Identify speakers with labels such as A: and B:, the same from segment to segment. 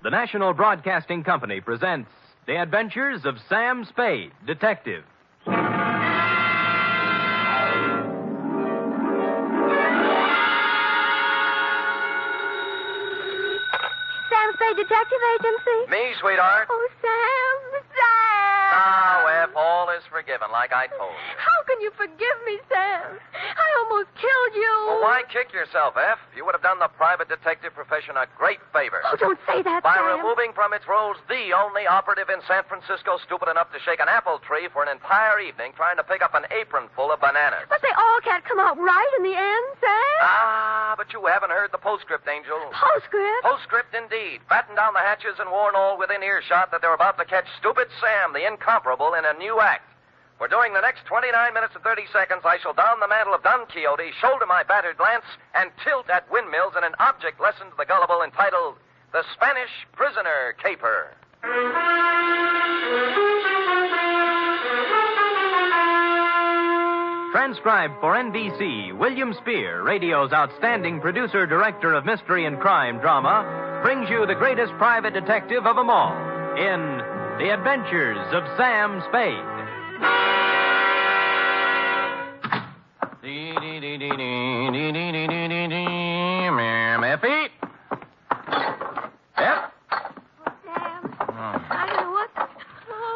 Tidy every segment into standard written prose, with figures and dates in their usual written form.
A: The National Broadcasting Company presents The Adventures of Sam Spade, Detective.
B: Sam Spade Detective Agency?
C: Me, sweetheart.
B: Oh, Sam.
C: Now, F, all is forgiven, like I told you.
B: How can you forgive me, Sam? I almost killed you.
C: Well, why kick yourself, F? You would have done the private detective profession a great favor.
B: Oh, don't say that,
C: By
B: Sam.
C: removing from its rolls the only operative in San Francisco stupid enough to shake an apple tree for an entire evening trying to pick up an apron full of bananas.
B: But they all can't come out right in the end, Sam.
C: Ah, but you haven't heard the postscript, Angel.
B: Postscript?
C: Postscript, indeed. Batten down the hatches and warn all within earshot that they're about to catch Stupid Sam, the incomparable, in a new act. For during the next 29 minutes and 30 seconds, I shall don the mantle of Don Quixote, shoulder my battered lance, and tilt at windmills in an object lesson to the gullible entitled The Spanish Prisoner Caper.
A: Transcribed for NBC, William Spear, radio's outstanding producer-director of mystery and crime drama, brings you the greatest private detective of them all in The Adventures of Sam Spade.
C: Effie? Yep.
B: Sam, I don't know what...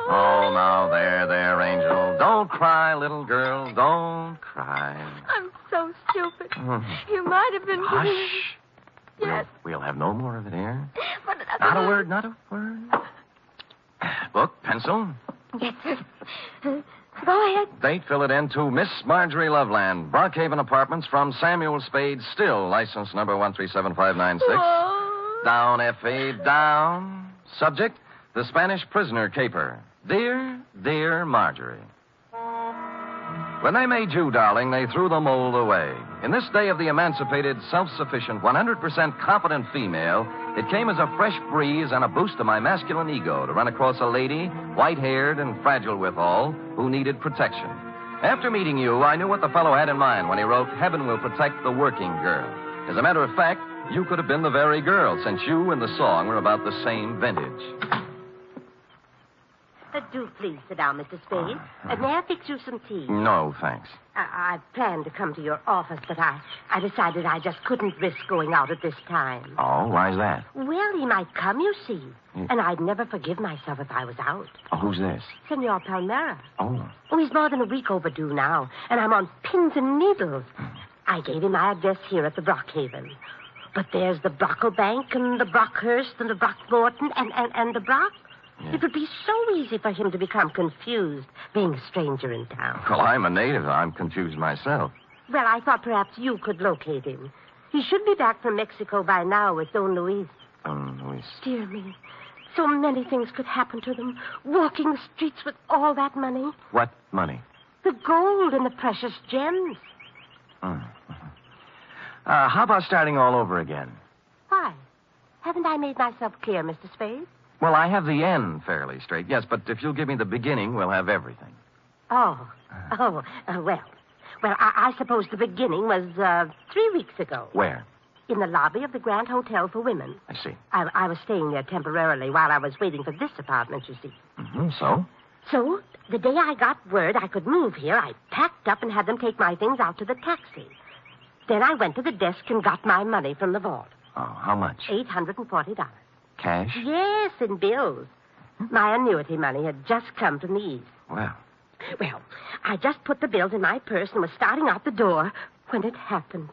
C: Oh, now, there, Angel. Don't cry, little girl. Don't cry.
B: I'm so stupid. You might have been...
C: Hush.
B: Yes.
C: We'll have no more of it here.
B: But...
C: Not a word, not a word. Book, pencil.
B: Yes, sir. Go ahead.
C: Date, fill it in to Miss Marjorie Loveland, Brockhaven Apartments, from Samuel Spade, still license number 1375596.
B: Oh.
C: Down, F.A., down. Subject, the Spanish prisoner caper. Dear Marjorie. When they made you, darling, they threw the mold away. In this day of the emancipated, self-sufficient, 100% competent female, it came as a fresh breeze and a boost to my masculine ego to run across a lady, white-haired and fragile withal, who needed protection. After meeting you, I knew what the fellow had in mind when he wrote, "Heaven will protect the working girl." As a matter of fact, you could have been the very girl, since you and the song were about the same vintage.
D: Do please sit down, Mr. Spade. May I fix you some tea?
C: No, thanks.
D: I planned to come to your office, but I decided I just couldn't risk going out at this time.
C: Oh, why's that?
D: Well, he might come, you see. And I'd never forgive myself if I was out.
C: Oh, who's this?
D: Senor Palmera.
C: Oh.
D: Oh, he's more than a week overdue now, and I'm on pins and needles. I gave him my address here at the Brockhaven. But there's the Brocklebank and the Brockhurst and the Brockmorton and the Brock. Yeah. It would be so easy for him to become confused, being a stranger in town.
C: Well, I'm a native. I'm confused myself.
D: Well, I thought perhaps you could locate him. He should be back from Mexico by now with Don Luis.
C: Don Luis.
D: Dear me. So many things could happen to them. Walking the streets with all that money.
C: What money?
D: The gold and the precious gems.
C: How about starting all over again?
D: Why? Haven't I made myself clear, Mr. Spade?
C: Well, I have the end fairly straight, yes, but if you'll give me the beginning, we'll have everything.
D: Well, I suppose the beginning was 3 weeks ago.
C: Where?
D: In the lobby of the Grand Hotel for Women.
C: I see.
D: I was staying there temporarily while I was waiting for this apartment, you see.
C: So?
D: So, the day I got word I could move here, I packed up and had them take my things out to the taxi. Then I went to the desk and got my money from the vault.
C: Oh, how much?
D: $840.
C: Cash?
D: Yes, in bills. My annuity money had just come from the East.
C: Well,
D: I just put the bills in my purse and was starting out the door when it happened.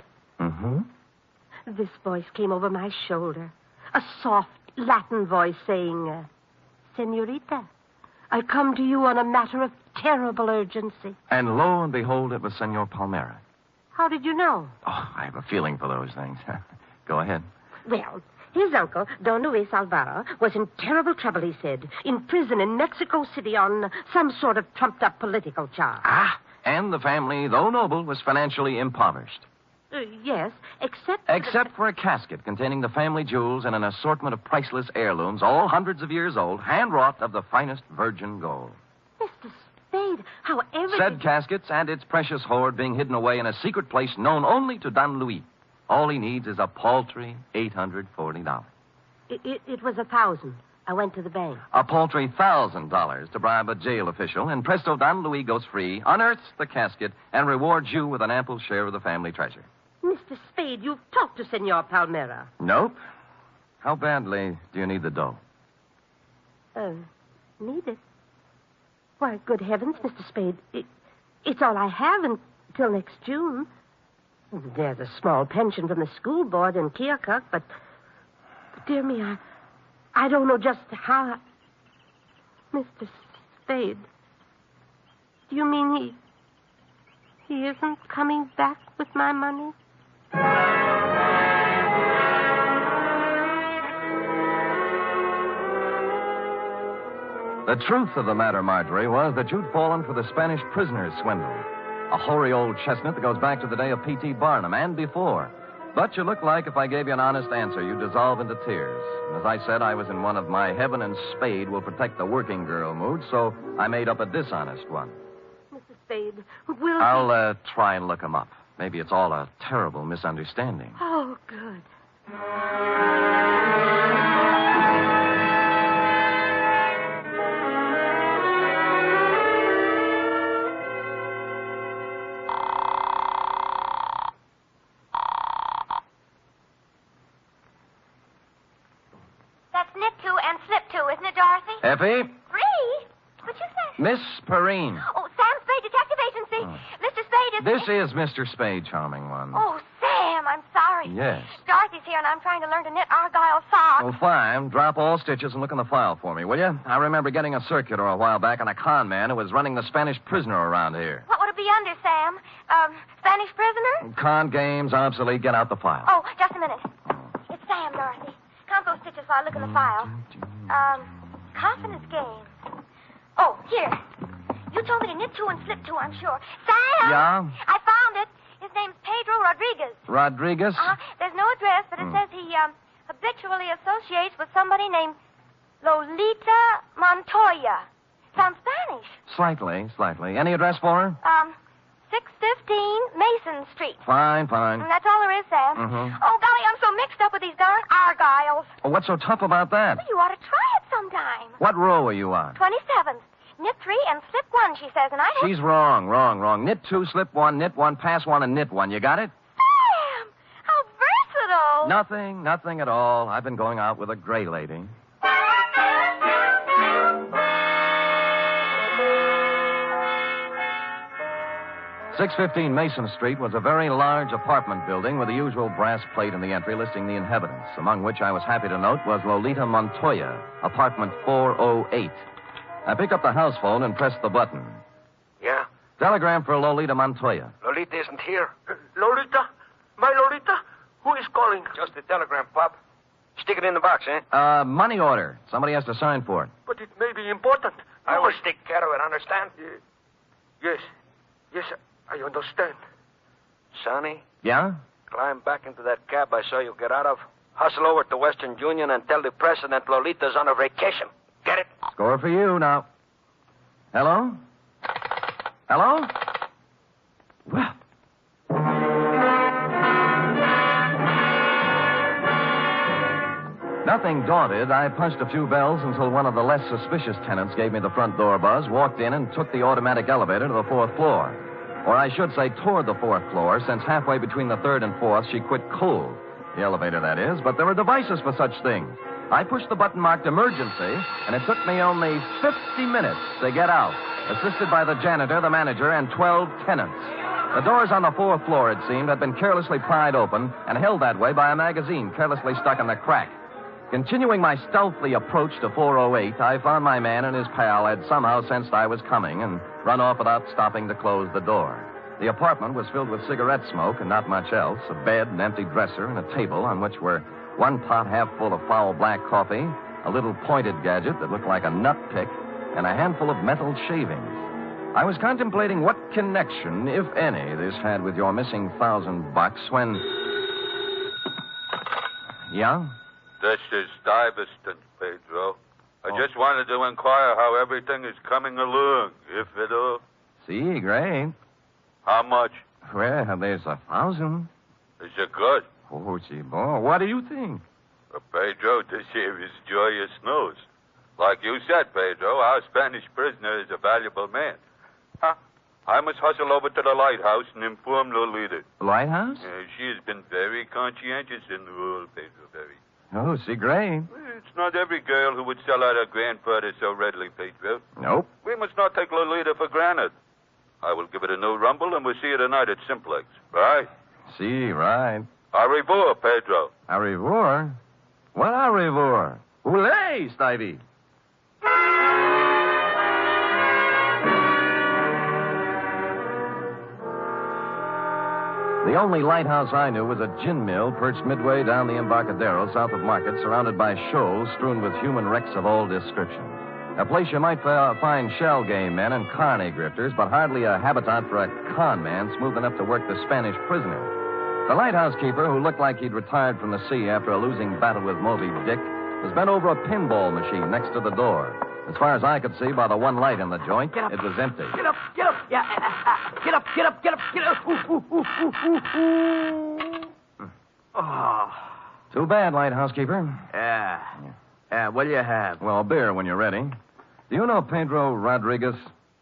D: This voice came over my shoulder. A soft Latin voice saying, "Senorita, I come to you on a matter of terrible urgency."
C: And lo and behold, it was Senor Palmera.
D: How did you know?
C: Oh, I have a feeling for those things. Go ahead.
D: Well, his uncle, Don Luis Alvaro, was in terrible trouble, he said. In prison in Mexico City on some sort of trumped-up political charge.
C: Ah, and the family, though noble, was financially impoverished.
D: Yes, except...
C: Except for a casket containing the family jewels and an assortment of priceless heirlooms, all hundreds of years old, hand-wrought of the finest virgin gold.
D: Mr. Spade, however...
C: Said caskets and its precious hoard being hidden away in a secret place known only to Don Luis. All he needs is a paltry $840.
D: It was $1,000. I went to the bank.
C: A paltry $1,000 to bribe a jail official, and presto, Don Louis goes free, unearths the casket, and rewards you with an ample share of the family treasure.
D: Mr. Spade, you've talked to Senor Palmera.
C: Nope. How badly do you need the dough?
D: Need it? Why, good heavens, Mr. Spade. It's all I have until next June. There's a small pension from the school board in Keokuk, but dear me, I don't know just how. Mr. Spade, do you mean he isn't coming back with my money?
C: The truth of the matter, Marjorie, was that you'd fallen for the Spanish prisoner's swindle. A hoary old chestnut that goes back to the day of P.T. Barnum and before. But you look like if I gave you an honest answer, you'd dissolve into tears. And as I said, I was in one of my heaven and Spade will protect the working girl moods, so I made up a dishonest one.
D: Mr. Spade, will
C: I'll try and look him up. Maybe it's all a terrible misunderstanding.
D: Oh, good.
C: Effie?
B: Free? What'd you say?
C: Miss Perrine.
B: Oh, Sam Spade, Detective Agency. Mr. Spade is...
C: This is Mr. Spade, charming one.
B: Oh, Sam, I'm sorry.
C: Yes.
B: Dorothy's here, and I'm trying to learn to knit argyle socks.
C: Well, fine. Drop all stitches and look in the file for me, will you? I remember getting a circular a while back on a con man who was running the Spanish prisoner around here.
B: What would it be under, Sam? Spanish prisoner?
C: Con games, obsolete. Get out the file.
B: Oh, just a minute. It's Sam, Dorothy. Count those stitches while I look in the file. Confidence game. Oh, here. You told me to knit two and slip two, I'm sure. Sam!
C: Yeah?
B: I found it. His name's Pedro Rodriguez.
C: Rodriguez?
B: There's no address, but it says he habitually associates with somebody named Lolita Montoya. Sounds Spanish.
C: Slightly. Any address for her?
B: 615 Mason Street.
C: Fine.
B: And that's all there is, Sam.
C: Mm-hmm.
B: Oh, golly, I'm so mixed up with these darn argyles.
C: Oh, what's so tough about that?
B: Well, you ought to try it sometime.
C: What row are you on?
B: 27th. Knit three and slip one, she says, and I...
C: She's wrong. Knit two, slip one, knit one, pass one, and knit one. You got it?
B: Sam! How versatile.
C: Nothing at all. I've been going out with a gray lady. 615 Mason Street was a very large apartment building with the usual brass plate in the entry listing the inhabitants, among which I was happy to note was Lolita Montoya, apartment 408. I picked up the house phone and pressed the button.
E: Yeah?
C: Telegram for Lolita Montoya.
E: Lolita isn't here.
F: Lolita? My Lolita? Who is calling?
E: Just a telegram, Pop. Stick it in the box, eh?
C: Money order. Somebody has to sign for it.
F: But it may be important.
E: I will take care of it, understand?
F: Yes, I understand.
E: Sonny,
C: Yeah?
E: climb back into that cab I saw you get out of. Hustle over to Western Union and tell the president Lolita's on a vacation. Get it?
C: Score for you now. Hello? Well. Nothing daunted, I punched a few bells until one of the less suspicious tenants gave me the front door buzz, walked in, and took the automatic elevator to the fourth floor. Or I should say toward the fourth floor, since halfway between the third and fourth, she quit cold. The elevator, that is, but there are devices for such things. I pushed the button marked emergency, and it took me only 50 minutes to get out, assisted by the janitor, the manager, and 12 tenants. The doors on the fourth floor, it seemed, had been carelessly pried open and held that way by a magazine carelessly stuck in the crack. Continuing my stealthy approach to 408, I found my man and his pal had somehow sensed I was coming and run off without stopping to close the door. The apartment was filled with cigarette smoke and not much else, a bed, an empty dresser, and a table on which were one pot half full of foul black coffee, a little pointed gadget that looked like a nut pick, and a handful of metal shavings. I was contemplating what connection, if any, this had with your missing $1,000 when... Yeah?
G: This is Stuyvesant, Pedro. I just wanted to inquire how everything is coming along, if at all.
C: See, great.
G: How much?
C: Well, there's $1,000.
G: Is it good?
C: Oh, gee, boy, what do you think?
G: Pedro, this here is joyous news. Like you said, Pedro, our Spanish prisoner is a valuable man. Huh? I must hustle over to the lighthouse and inform Lolita.
C: The lighthouse?
G: She has been very conscientious in the role, Pedro, very.
C: Oh, see, great.
G: It's not every girl who would sell out her grandfather so readily, Pedro.
C: Nope.
G: We must not take Lolita for granted. I will give it a new rumble, and we'll see you tonight at Simplex. Right?
C: See, right.
G: Au revoir, Pedro.
C: Au revoir? What au revoir? Hooray, Stivey. The only lighthouse I knew was a gin mill perched midway down the Embarcadero south of Market, surrounded by shoals strewn with human wrecks of all description. A place you might find shell game men and carny grifters, but hardly a habitat for a con man smooth enough to work the Spanish prisoner. The lighthouse keeper, who looked like he'd retired from the sea after a losing battle with Moby Dick, was bent over a pinball machine next to the door. As far as I could see by the one light in the joint, it was empty.
F: Get up, get up. Yeah, get up, get up, get up, get up. Oh.
C: Too bad, lighthouse keeper.
F: Yeah, what do you have?
C: Well, beer when you're ready. Do you know Pedro Rodriguez?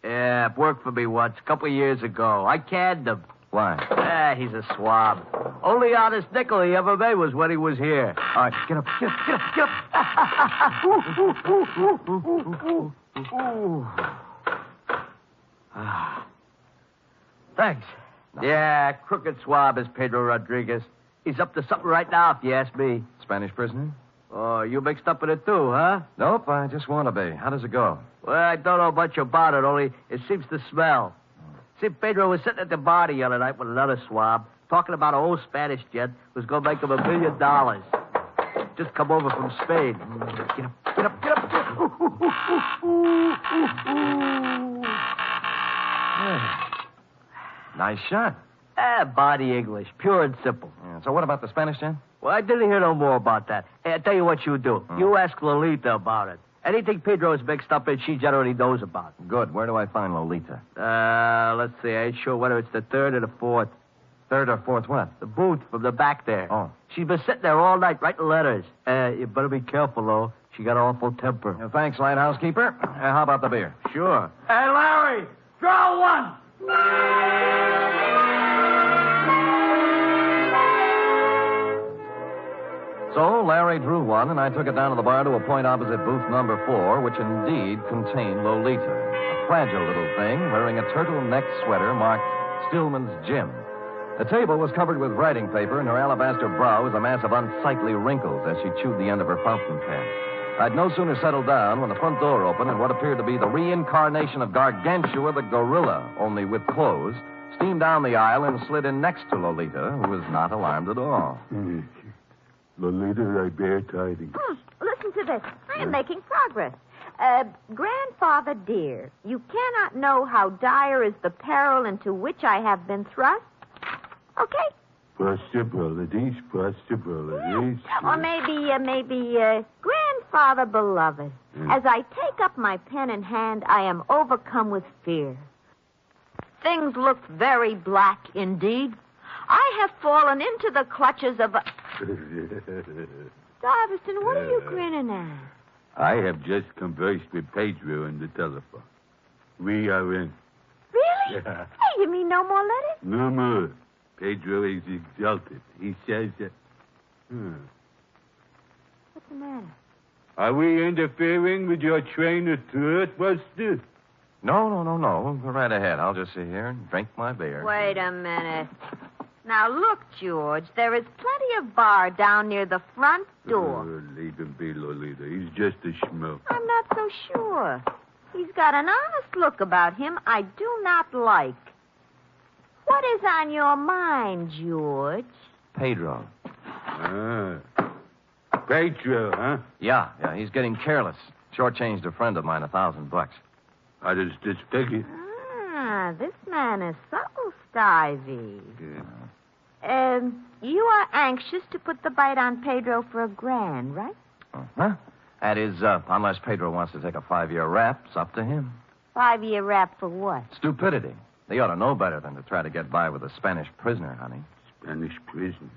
F: Yeah, worked for me once, a couple of years ago. I canned him.
C: Why?
F: He's a swab. Only honest nickel he ever made was when he was here.
C: All right, get up, get up, get up, get
F: up. Thanks. Yeah, crooked swab is Pedro Rodriguez. He's up to something right now, if you ask me.
C: Spanish prisoner?
F: Oh, you mixed up in it too, huh?
C: Nope, I just want to be. How does it go?
F: Well, I don't know much about it, only it seems to smell. See, Pedro was sitting at the bar the other night with another swab, talking about an old Spanish gent who's going to make him $1 million. Just come over from Spade. Get up, get up, get up, get up.
C: Nice shot.
F: Body English, pure and simple.
C: Yeah, so what about the Spanish gent?
F: Well, I didn't hear no more about that. Hey, I tell you what you do. You ask Lolita about it. Anything Pedro is mixed up in, she generally knows about.
C: Good. Where do I find Lolita?
F: Let's see. I ain't sure whether it's the third or the fourth.
C: Third or fourth what?
F: The booth from the back there.
C: Oh.
F: She's been sitting there all night writing letters. You better be careful, though. She got an awful temper.
C: Thanks, lighthouse keeper. How about the beer?
F: Sure.
H: Hey, Larry, draw one.
C: So Larry drew one, and I took it down to the bar to a point opposite booth number 4, which indeed contained Lolita, a fragile little thing wearing a turtleneck sweater marked Stillman's Gym. The table was covered with writing paper, and her alabaster brow was a mass of unsightly wrinkles as she chewed the end of her fountain pen. I'd no sooner settled down when the front door opened, and what appeared to be the reincarnation of Gargantua the gorilla, only with clothes, steamed down the aisle and slid in next to Lolita, who was not alarmed at all.
I: Lolita, I bear tidings.
B: Listen to this. I am making progress. Grandfather dear, you cannot know how dire is the peril into which I have been thrust. Okay?
I: Possibilities.
B: Or maybe, Grandfather beloved. As I take up my pen in hand, I am overcome with fear. Things look very black indeed. I have fallen into the clutches of a... Stuyvesant, what are you grinning at?
I: I have just conversed with Pedro on the telephone. We are in.
B: Really?
I: Yeah.
B: Hey, you mean no more letters?
I: No more. Pedro is exulted. He says that...
B: What's the matter?
I: Are we interfering with your train of thought, Buster?
C: No. Go right ahead. I'll just sit here and drink my beer.
B: Wait a minute. Now, look, George, there is plenty of bar down near the front door.
I: Leave him be, Lolita. He's just a schmuck.
B: I'm not so sure. He's got an honest look about him I do not like. What is on your mind, George?
C: Pedro.
I: Pedro, huh?
C: Yeah, he's getting careless. Shortchanged a friend of mine $1,000.
I: How does this figure?
B: This man is subtle, Stivey.
I: Yeah.
B: You are anxious to put the bite on Pedro for $1,000, right?
C: Huh? That is, unless Pedro wants to take a 5-year rap, it's up to him.
B: 5-year rap for what?
C: Stupidity. They ought to know better than to try to get by with a Spanish prisoner, honey.
I: Spanish prisoner?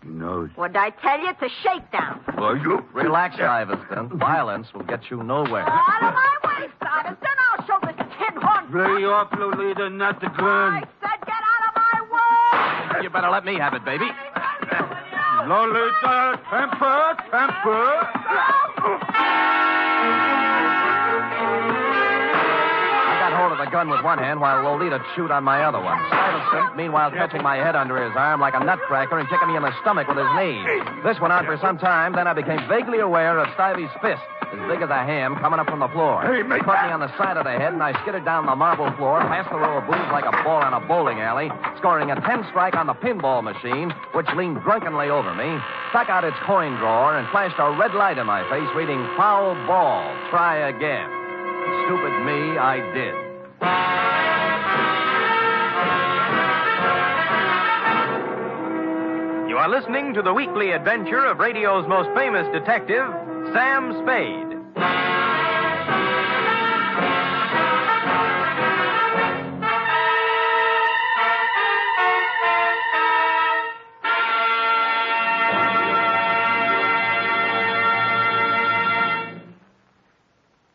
I: Nose.
D: What'd I tell you? It's a shakedown.
I: Oh, you...
C: Relax, Stuyvesant. Violence will get you nowhere.
D: Out of my way, Stuyvesant. I'll show this tin horn.
I: Lay off, Lolita, not the gun.
D: I said get out of my way.
C: You better let me have it, baby.
I: Lolita, temper.
C: I got hold of the gun with one hand while Lolita chewed on my other one. Stuyvesant, meanwhile, catching my head under his arm like a nutcracker and kicking me in the stomach with his knee. This went on for some time, then I became vaguely aware of Stuyvesant's fist, as big as a ham, coming up from the floor. He put me on the side of the head, and I skidded down the marble floor, past the row of booths like a ball on a bowling alley, scoring a 10-strike on the pinball machine, which leaned drunkenly over me, stuck out its coin drawer, and flashed a red light in my face, reading, "Foul ball, try again." Stupid me, I did.
A: You are listening to the weekly adventure of radio's most famous detective, Sam Spade.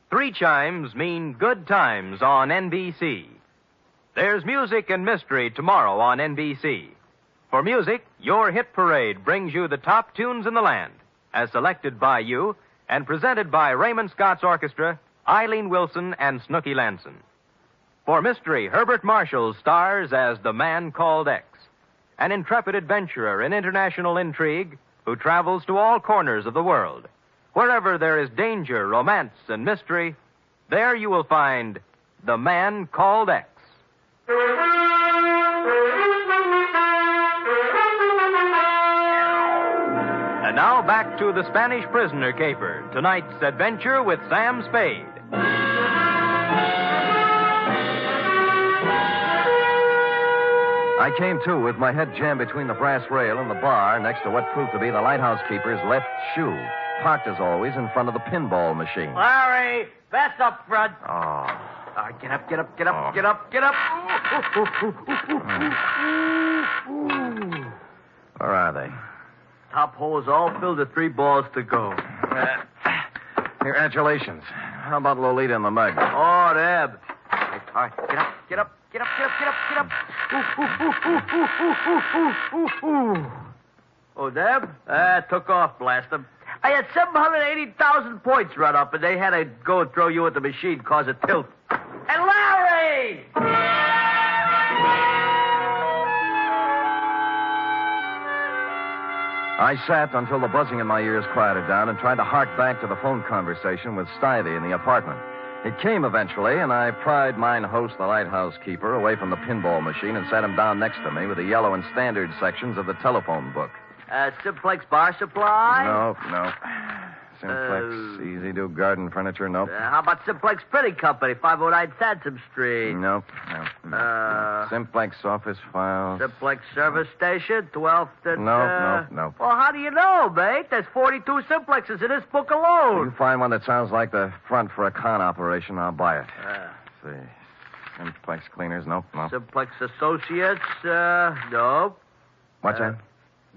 A: Three chimes mean good times on NBC. There's music and mystery tomorrow on NBC. For music, your hit parade brings you the top tunes in the land, as selected by you and presented by Raymond Scott's Orchestra, Eileen Wilson, and Snooky Lanson. For mystery, Herbert Marshall stars as the Man Called X, an intrepid adventurer in international intrigue who travels to all corners of the world. Wherever there is danger, romance, and mystery, there you will find the Man Called X. And now back to the Spanish Prisoner Caper, tonight's adventure with Sam Spade.
C: I came to with my head jammed between the brass rail and the bar next to what proved to be the lighthouse keeper's left shoe, parked as always in front of the pinball machine.
F: Larry, that's up front.
C: Oh.
F: All right, get up. Get up.
C: Where are they?
F: Top hole is all filled with 3 balls to go.
C: Congratulations. How about Lolita and the mug?
F: Oh, Deb. All right, get up. Oh, Deb? Took off, blast them. I had 780,000 points run up, and they had to go and throw you at the machine, cause a tilt. And Larry!
C: I sat until the buzzing in my ears quieted down and tried to hark back to the phone conversation with Stuyvesant in the apartment. It came eventually, and I pried mine host, the lighthouse keeper, away from the pinball machine and sat him down next to me with the yellow and standard sections of the telephone book.
F: Simplex Bar Supply?
C: No. Simplex, Easy Do Garden Furniture, nope.
F: How about Simplex Printing Company, 509 Sansom Street?
C: Nope. Simplex Office Files.
F: Simplex Service Station, 12th and...
C: Nope.
F: Well, how do you know, mate? There's 42 Simplexes in this book alone.
C: You find one that sounds like the front for a con operation, I'll buy it. Let's see. Simplex Cleaners, nope.
F: Simplex Associates, nope.
C: What's that?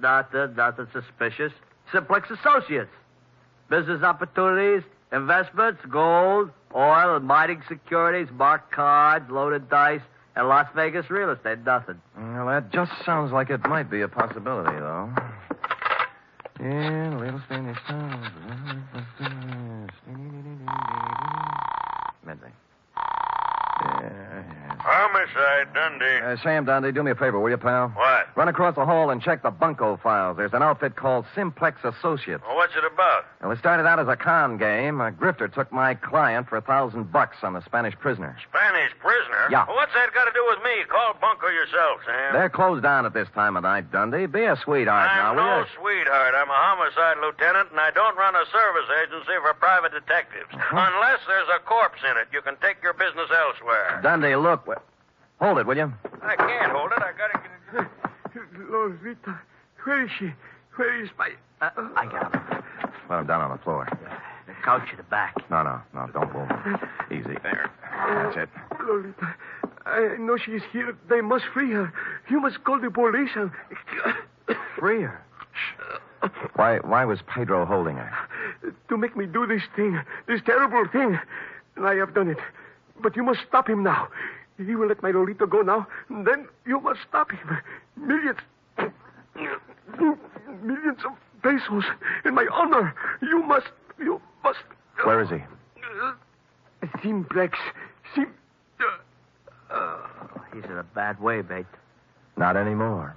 F: Nothing suspicious. Simplex Associates. Business opportunities, investments, gold, oil, and mining securities, marked cards, loaded dice, and Las Vegas real estate. Nothing.
C: Well, that just sounds like it might be a possibility, though. Yeah, real estate. Medley.
E: Homicide, Dundee.
C: Sam Dundee, do me a favor, will you, pal?
E: What?
C: Run across the hall and check the bunco files. There's an outfit called Simplex Associates.
E: Well, what's it about?
C: Well, it started out as a con game. A grifter took my client for $1,000 on the Spanish prisoner.
E: Spanish prisoner?
C: Yeah.
E: Well, what's that got to do with me? Call Bunko yourself, Sam.
C: They're closed down at this time of night, Dundee. Be a sweetheart now,
E: I'm
C: will
E: no
C: you?
E: sweetheart. I'm a homicide lieutenant, and I don't run a service agency for private detectives. Unless there's a corpse in it. You can take your business elsewhere.
C: Dundee, look. Hold it, will you?
E: I can't hold it. I got to get it.
H: Lolita, where is she? Where is my...
F: I got him.
C: Put him down on the floor.
F: The couch in the back.
C: No, don't move. Easy. There. That's it.
H: Lolita, I know she is here. They must free her. You must call the police and...
F: Free her?
C: Why was Pedro holding her?
H: To make me do this thing, this terrible thing. And I have done it. But you must stop him now. He will let my Lolita go now. And then you must stop him. Millions of pesos in my honor. You must.
C: Where is he?
H: Simplex.
F: He's in a bad way, mate.
C: Not anymore.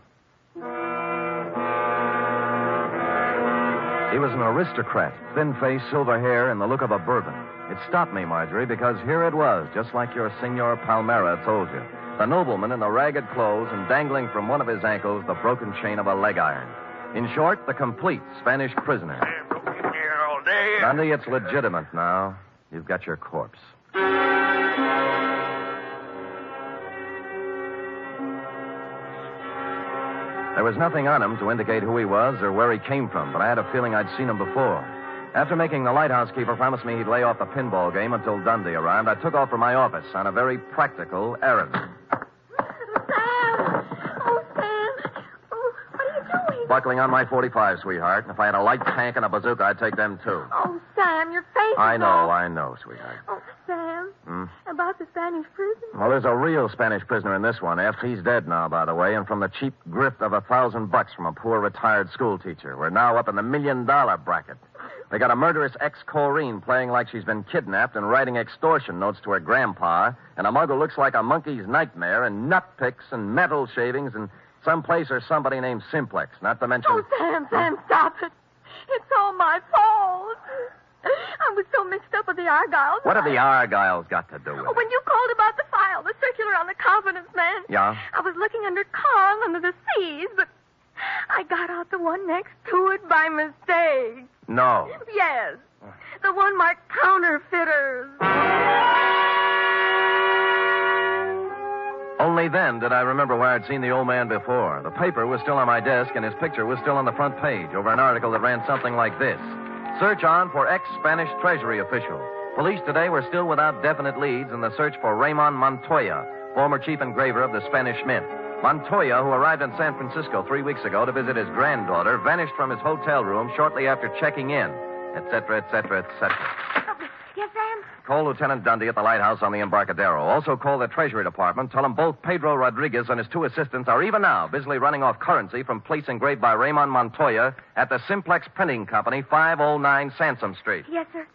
C: He was an aristocrat, thin face, silver hair, and the look of a bourbon. It stopped me, Marjorie, because here it was, just like your Senor Palmera told you. The nobleman in the ragged clothes and dangling from one of his ankles the broken chain of a leg iron. In short, the complete Spanish prisoner.
E: Here all day.
C: Dundee, it's legitimate now. You've got your corpse. There was nothing on him to indicate who he was or where he came from, but I had a feeling I'd seen him before. After making the lighthouse keeper promise me he'd lay off the pinball game until Dundee arrived, I took off for my office on a very practical errand.
B: Sam! Oh, Sam! Oh, what are you doing?
C: Buckling on my .45, sweetheart. If I had a light tank and a bazooka, I'd take them, too.
B: Oh, Sam, your face is
C: I
B: all...
C: know, sweetheart.
B: Oh, Sam. About the Spanish prison?
C: Well, there's a real Spanish prisoner in this one, F. He's dead now, by the way, and from the cheap grift of $1,000 from a poor retired school teacher. We're now up in the $1 million bracket. They got a murderous ex-Corrine playing like she's been kidnapped and writing extortion notes to her grandpa, and a mug who looks like a monkey's nightmare, and nut picks and metal shavings, and someplace or somebody named Simplex, not to mention...
B: Oh, Sam, stop it. It's all my fault. I was so mixed up with the Argyles.
C: What have the Argyles got to do with it?
B: When you called about the file, the circular on the confidence man.
C: Yeah?
B: I was looking under Kong under the C's, but I got out the one next to it by mistake.
C: No.
B: Yes. The one marked counterfeiters.
C: Only then did I remember where I'd seen the old man before. The paper was still on my desk, and his picture was still on the front page over an article that ran something like this. Search on for ex-Spanish Treasury official. Police today were still without definite leads in the search for Ramon Montoya, former chief engraver of the Spanish Mint. Montoya, who arrived in San Francisco 3 weeks ago to visit his granddaughter, vanished from his hotel room shortly after checking in, etc., etc., etc.
B: Yes, Sam?
C: Call Lieutenant Dundee at the lighthouse on the Embarcadero. Also call the Treasury Department. Tell them both Pedro Rodriguez and his two assistants are even now busily running off currency from plates engraved by Ramon Montoya at the Simplex Printing Company, 509 Sansom Street.
B: Yes, sir.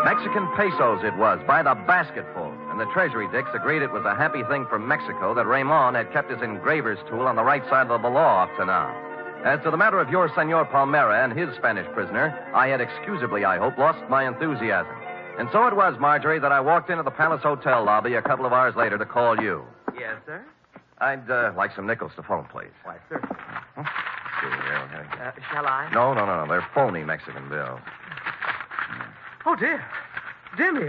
C: Mexican pesos it was, by the basketful. And the Treasury dicks agreed it was a happy thing for Mexico that Ramon had kept his engraver's tool on the right side of the law up to now. As to the matter of your Senor Palmera and his Spanish prisoner, I had excusably, I hope, lost my enthusiasm. And so it was, Marjorie, that I walked into the Palace Hotel lobby a couple of hours later to call you.
F: Yes, sir?
C: I'd like some nickels to phone, please.
F: Why, sir.
C: Shall
F: I?
C: No. They're phony Mexican bills.
J: Oh, dear. Dear me.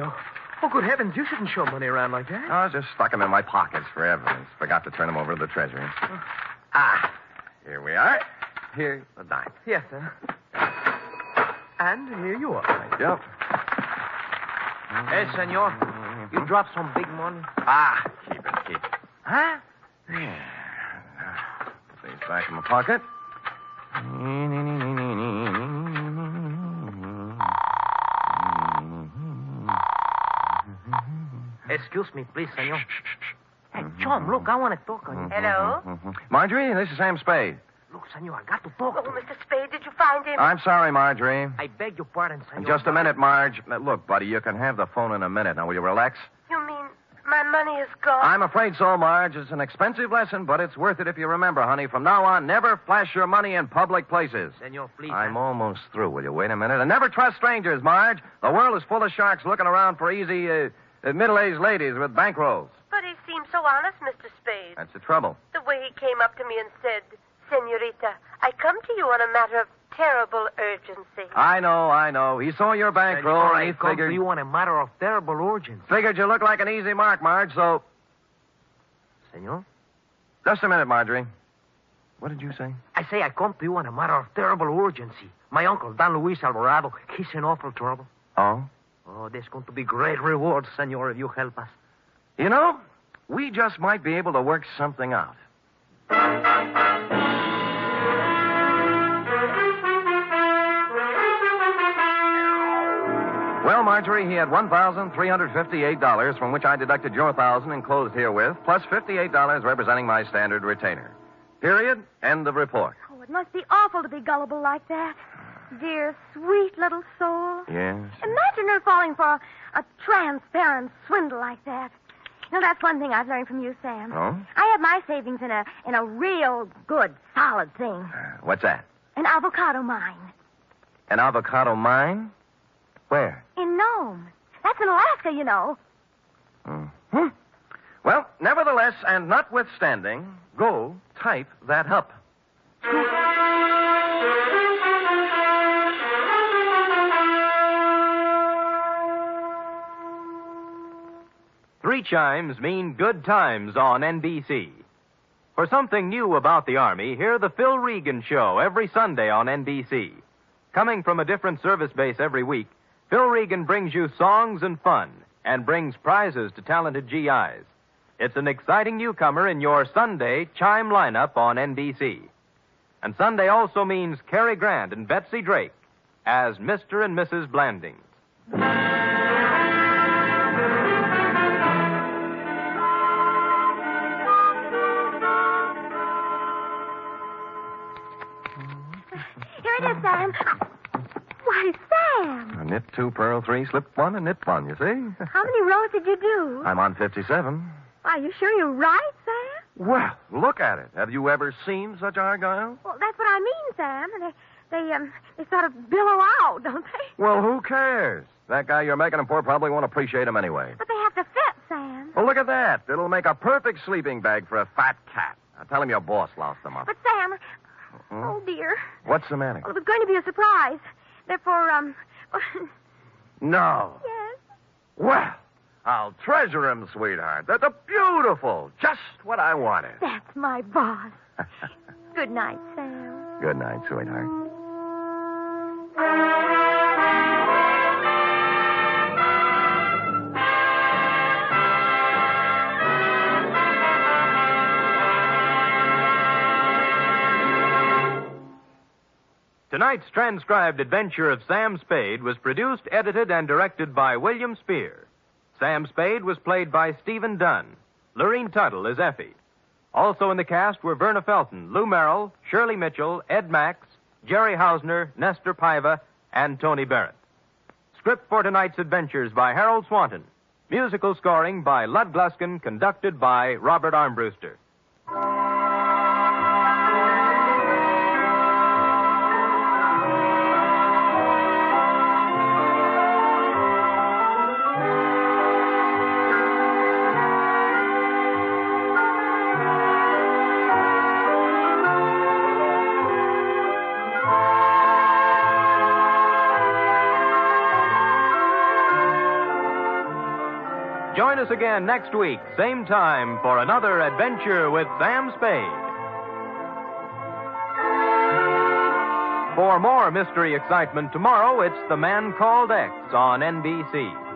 J: Oh, good heavens. You shouldn't show money around like that.
C: I just stuck them in my pockets for evidence. Forgot to turn them over to the Treasury. Here we are. Here's the dime.
J: Yes, sir. And here you are.
C: Thank you.
F: Hey, senor. You dropped some big money.
C: Keep it.
F: Huh?
C: Yeah. Put these back in my pocket.
F: Excuse me, please, senor. Hey, Chum, look, I want to talk to you.
B: Hello?
C: Marjorie, this is Sam Spade.
F: Look, senor, I got to talk
B: Oh,
F: to you.
B: Mr. Spade, did you find him?
C: I'm sorry, Marjorie.
F: I beg your pardon, senor.
C: Just a minute, Marge. Look, buddy, you can have the phone in a minute. Now, will you relax?
B: You mean my money is gone?
C: I'm afraid so, Marge. It's an expensive lesson, but it's worth it if you remember, honey. From now on, never flash your money in public places.
F: Senor, please.
C: I'm almost through. Will you wait a minute? And never trust strangers, Marge. The world is full of sharks looking around for easy, middle-aged ladies with bankrolls.
B: But he seemed so honest, Mr. Spade.
C: That's the trouble.
B: The way he came up to me and said, Senorita, I come to you on a matter of terrible urgency.
C: I know. He saw your bankroll,
F: Senor,
C: and he
F: I come
C: figured...
F: to you on a matter of terrible urgency.
C: Figured you look like an easy mark, Marge, so...
F: Senor?
C: Just a minute, Marjorie. What did you say?
F: I say I come to you on a matter of terrible urgency. My uncle, Don Luis Alvarado, he's in awful trouble.
C: Oh?
F: Oh, there's going to be great rewards, senor, if you help us.
C: You know, we just might be able to work something out. Well, Marjorie, he had $1,358, from which I deducted your $1,000 enclosed herewith, plus $58 representing my standard retainer. Period. End of report.
B: Oh, it must be awful to be gullible like that. Dear, sweet little soul.
C: Yes.
B: Imagine her falling for a transparent swindle like that. You know, that's one thing I've learned from you, Sam.
C: Oh?
B: I have my savings in a real good, solid thing.
C: What's that?
B: An avocado mine.
C: An avocado mine? Where?
B: In Nome. That's in Alaska, you know.
C: Mm-hmm. Well, nevertheless, and notwithstanding, go type that up.
A: Three chimes mean good times on NBC. For something new about the Army, hear the Phil Regan Show every Sunday on NBC. Coming from a different service base every week, Phil Regan brings you songs and fun and brings prizes to talented GIs. It's an exciting newcomer in your Sunday chime lineup on NBC. And Sunday also means Cary Grant and Betsy Drake as Mr. and Mrs. Blandings.
B: Here it is, Sam. Why, Sam.
C: A knit 2, purl 3, slip 1, and knit 1, you see?
B: How many rows did you do?
C: I'm on 57.
B: Are you sure you're right, Sam?
C: Well, look at it. Have you ever seen such argyle?
B: Well, that's what I mean, Sam. They sort of billow out, don't they?
C: Well, who cares? That guy you're making them for probably won't appreciate him anyway.
B: But they have to fit, Sam.
C: Well, look at that. It'll make a perfect sleeping bag for a fat cat. Now, tell him your boss lost them up.
B: But, Sam, oh, dear.
C: What's the matter?
B: Well, it was going to be a surprise. They're for,
C: No.
B: Yes?
C: Well, I'll treasure 'em, sweetheart. They're beautiful. Just what I wanted.
B: That's my boss. Good night, Sam.
C: Good night, sweetheart.
A: Tonight's transcribed adventure of Sam Spade was produced, edited, and directed by William Spear. Sam Spade was played by Stephen Dunn. Lorene Tuttle is Effie. Also in the cast were Verna Felton, Lou Merrill, Shirley Mitchell, Ed Max, Jerry Hausner, Nestor Paiva, and Tony Barrett. Script for tonight's adventures by Harold Swanton. Musical scoring by Lud Gluskin, conducted by Robert Armbruster. Join us again next week, same time, for another adventure with Sam Spade. For more mystery excitement tomorrow, it's The Man Called X on NBC.